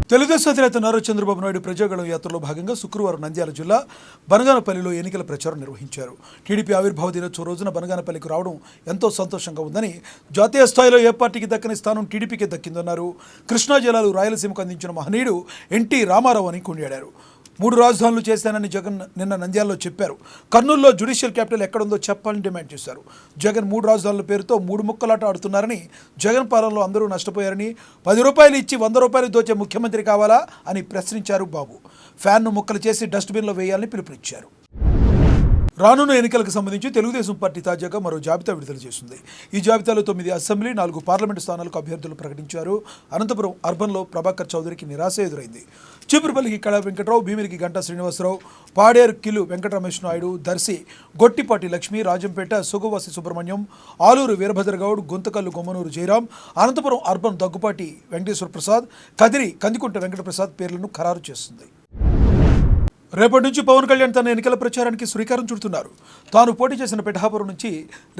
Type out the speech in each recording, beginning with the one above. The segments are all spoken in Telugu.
తెలుగుదేశం అధినేత నారా చంద్రబాబు నాయుడు ప్రజాగళం యాత్రలో భాగంగా శుక్రవారం నంద్యాల జిల్లా బనగానపల్లిలో ఎన్నికల ప్రచారం నిర్వహించారు. టీడీపీ ఆవిర్భావ దినోత్సవం రోజున బనగానపల్లికి రావడం ఎంతో సంతోషంగా ఉందని, జాతీయ స్థాయిలో ఏ పార్టీకి దక్కని స్థానం టీడీపీకే దక్కిందన్నారు. కృష్ణా జలాలు రాయలసీమకు అందించిన మహనీయుడు ఎన్టీ రామారావు అని కొనియాడారు. 3 రాజధానులు చేశానని జగన్ నిన్న నంద్యాలలో చెప్పారు. కర్నూలులో జ్యుడిషియల్ క్యాపిటల్ ఎక్కడుందో చెప్పాలని డిమాండ్ చేశారు. జగన్ 3 రాజధానుల పేరుతో 3 ముక్కలాట ఆడుతున్నారని, జగన్ పాలనలో అందరూ నష్టపోయారని, 10 రూపాయలు ఇచ్చి 100 రూపాయలు దోచే ముఖ్యమంత్రి కావాలా అని ప్రశ్నించారు బాబు. ఫ్యాన్ను ముక్కలు చేసి డస్ట్బిన్లో వేయాలని పిలుపునిచ్చారు. రానున్న ఎన్నికలకు సంబంధించి తెలుగుదేశం పార్టీ తాజాగా మరో జాబితా విడుదల చేసింది. ఈ జాబితాలో 9 అసెంబ్లీ, 4 పార్లమెంటు స్థానాలకు అభ్యర్థులు ప్రకటించారు. అనంతపురం అర్బన్లో ప్రభాకర్ చౌదరికి నిరాశ ఎదురైంది. చీపురుపల్లికి కళా వెంకట్రావు, భీమిలికి గంటా శ్రీనివాసరావు, పాడేరు కిల్లు వెంకటరమేష్ నాయుడు, దర్శి గొట్టిపాటి లక్ష్మి, రాజంపేట సుగవాసి సుబ్రహ్మణ్యం, ఆలూరు వీరభద్రగౌడ్, గుంతకల్లు గొమ్మనూరు జయరాం, అనంతపురం అర్బన్ దగ్గుపాటి వెంకటేశ్వర ప్రసాద్, కదిరి కందికుంట వెంకటప్రసాద్ పేర్లను ఖరారు చేస్తుంది. రేపటి నుంచి పవన్ కళ్యాణ్ తన ఎన్నికల ప్రచారానికి శ్రీకారం చుడుతున్నారు. తాను పోటీ చేసిన పిఠాపురం నుంచి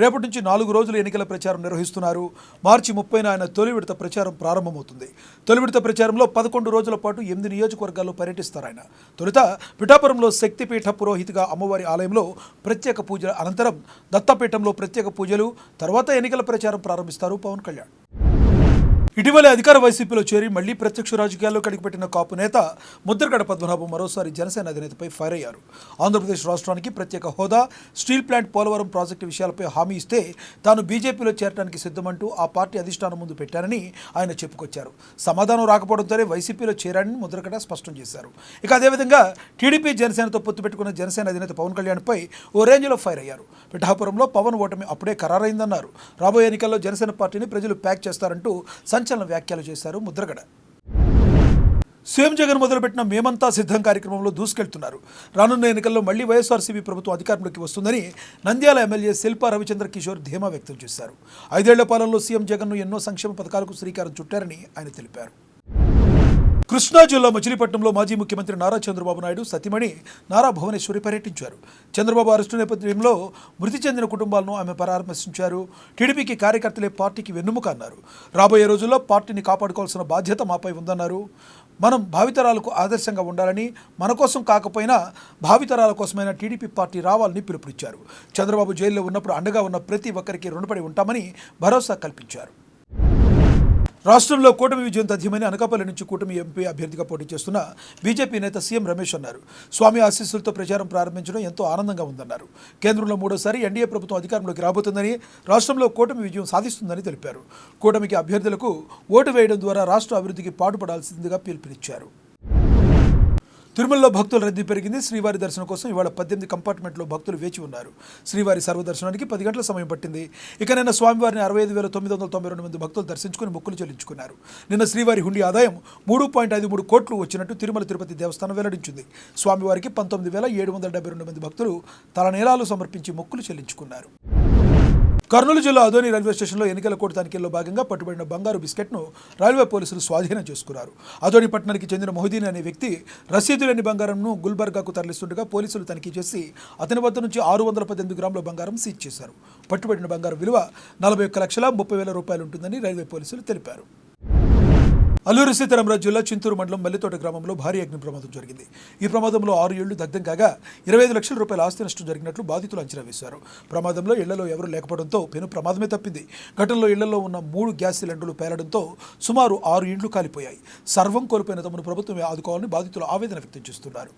రేపటి నుంచి 4 రోజులు ఎన్నికల ప్రచారం నిర్వహిస్తున్నారు. మార్చి 30న ఆయన తొలి విడత ప్రచారం ప్రారంభమవుతుంది. తొలి విడత ప్రచారంలో 11 రోజుల పాటు 8 నియోజకవర్గాల్లో పర్యటిస్తారు ఆయన. తొలుత పిఠాపురంలో శక్తిపీఠ పురోహితిగా అమ్మవారి ఆలయంలో ప్రత్యేక పూజల అనంతరం దత్తపీఠంలో ప్రత్యేక పూజలు, తర్వాత ఎన్నికల ప్రచారం ప్రారంభిస్తారు పవన్ కళ్యాణ్. ఇటీవలే అధికార వైసీపీలో చేరి మళ్లీ ప్రత్యక్ష రాజకీయాల్లో కడిగిపెట్టిన కాపు నేత ముద్రగడ పద్మనాభం మరోసారి జనసేన అధినేతపై ఫైర్ అయ్యారు. ఆంధ్రప్రదేశ్ రాష్ట్రానికి ప్రత్యేక హోదా, స్టీల్ ప్లాంట్ పోలవరం ప్రాజెక్టు విషయాలపై హామీ ఇస్తే తాను బీజేపీలో చేరడానికి సిద్ధమంటూ ఆ పార్టీ అధిష్టానం ముందు పెట్టారని ఆయన చెప్పుకొచ్చారు. సమాధానం రాకపోవడంతోనే వైసీపీలో చేరాడని ముద్రగడ స్పష్టం చేశారు. ఇక అదేవిధంగా టీడీపీ జనసేనతో పొత్తు పెట్టుకున్న జనసేన అధినేత పవన్ కళ్యాణ్పై ఓ రేంజ్లో ఫైర్ అయ్యారు. పిఠాపురంలో పవన్ ఓటమి అప్పుడే ఖరారైందన్నారు. రాబోయే ఎన్నికల్లో జనసేన పార్టీని ప్రజలు ప్యాక్ చేస్తారంటూ సంచలన వ్యాఖ్యలు చేశారు ముద్రగడ. సీఎం జగన్ మొదలుపెట్టిన మేమంతా సిద్ధం కార్యక్రమంలో దూసుకెళ్తున్నారు. రానున్న ఎన్నికల్లో మళ్లీ వైఎస్ఆర్సీపీ ప్రభుత్వం అధికారంలోకి వస్తుందని నంద్యాల ఎమ్మెల్యే శిల్పా రవిచంద్ర కిషోర్ ధీమా వ్యక్తం చేశారు. 5 ఏళ్ల పాలనలో సీఎం జగన్ను ఎన్నో సంక్షేమ పథకాలకు శ్రీకారం చుట్టారని ఆయన తెలిపారు. కృష్ణా జిల్లా మచిలీపట్నంలో మాజీ ముఖ్యమంత్రి నారా చంద్రబాబు నాయుడు సతీమణి నారా భువనేశ్వరి పర్యటించారు. చంద్రబాబు అరెస్టు నేపథ్యంలో మృతి చెందిన కుటుంబాలను ఆమె పరామర్శించారు. టీడీపీకి కార్యకర్తలే పార్టీకి వెన్నుముక అన్నారు. రాబోయే రోజుల్లో పార్టీని కాపాడుకోవాల్సిన బాధ్యత మాపై ఉందన్నారు. మనం భావితరాలకు ఆదర్శంగా ఉండాలని, మన కోసం కాకపోయినా భావితరాల కోసమైనా టీడీపీ పార్టీ రావాలని పిలుపునిచ్చారు. చంద్రబాబు జైల్లో ఉన్నప్పుడు అండగా ఉన్న ప్రతి ఒక్కరికి రుణపడి ఉంటామని భరోసా కల్పించారు. రాష్ట్రంలో కూటమి విజయం తథ్యమని అనకాపల్లి నుంచి కూటమి ఎంపీ అభ్యర్థిగా పోటీ చేస్తున్న బీజేపీ నేత సీఎం రమేష్ అన్నారు. స్వామి ఆశీస్సులతో ప్రచారం ప్రారంభించడం ఎంతో ఆనందంగా ఉందన్నారు. కేంద్రంలో 3వసారి ఎన్డీఏ ప్రభుత్వం అధికారంలోకి రాబోతుందని, రాష్ట్రంలో కూటమి విజయం సాధిస్తుందని తెలిపారు. కూటమికి అభ్యర్థులకు ఓటు వేయడం ద్వారా రాష్ట్ర అభివృద్ధికి పాటుపడాల్సిందిగా పిలుపునిచ్చారు. తిరుమలలో భక్తుల రద్దీ పెరిగింది. శ్రీవారి దర్శనం కోసం ఇవాళ 18 కంపార్ట్మెంట్లో భక్తులు వేచి ఉన్నారు. శ్రీవారి సర్వదర్శనానికి 10 గంటల సమయం పట్టింది. ఇక నిన్న స్వామివారిని 65,992 మంది భక్తులు దర్శించుకుని మొక్కులు చెల్లించుకున్నారు. నిన్న శ్రీవారి హుండీ ఆదాయం 3.53 కోట్లు వచ్చినట్టు తిరుమల తిరుపతి దేవస్థానం వెల్లడించింది. స్వామివారికి 19,772 మంది భక్తులు తలనీలాలు సమర్పించి మొక్కులు చెల్లించుకున్నారు. కర్నూలు జిల్లా అదోని రైల్వే స్టేషన్లో ఎన్నికల కోడ్ తనిఖీల్లో భాగంగా పట్టుబడిన బంగారు బిస్కెట్ను రైల్వే పోలీసులు స్వాధీనం చేసుకున్నారు. అదోని పట్టణానికి చెందిన మొహిదీన్ అనే వ్యక్తి రసీదు లేని బంగారంను గుల్బర్గాకు తరలిస్తుండగా పోలీసులు తనిఖీ చేసి అతని వద్ద నుంచి 618 గ్రాముల బంగారం సీజ్ చేశారు. పట్టుబడిన బంగారం విలువ 41,30,000 రూపాయలు ఉంటుందని రైల్వే పోలీసులు తెలిపారు. అల్లూరి సీతారామరాజు జిల్లా చింతూరు మండలం మల్లితోట గ్రామంలో భారీ అగ్ని ప్రమాదం జరిగింది. ఈ ప్రమాదంలో 6 ఇళ్లు దగ్ధం కాగా 25 లక్షల రూపాయల ఆస్తి నష్టం జరిగినట్లు బాధితులు అంచనా వేశారు. ప్రమాదంలో ఇళ్లలో ఎవరూ లేకపోవడంతో పెను ప్రమాదమే తప్పింది. ఘటనలో ఇళ్లలో ఉన్న 3 గ్యాస్ సిలిండర్లు పేలడంతో సుమారు 6 ఇండ్లు కాలిపోయాయి. సర్వం కోల్పోయిన తమను ప్రభుత్వం ఆదుకోవాలని బాధితులు ఆవేదన వ్యక్తం చేస్తున్నారు.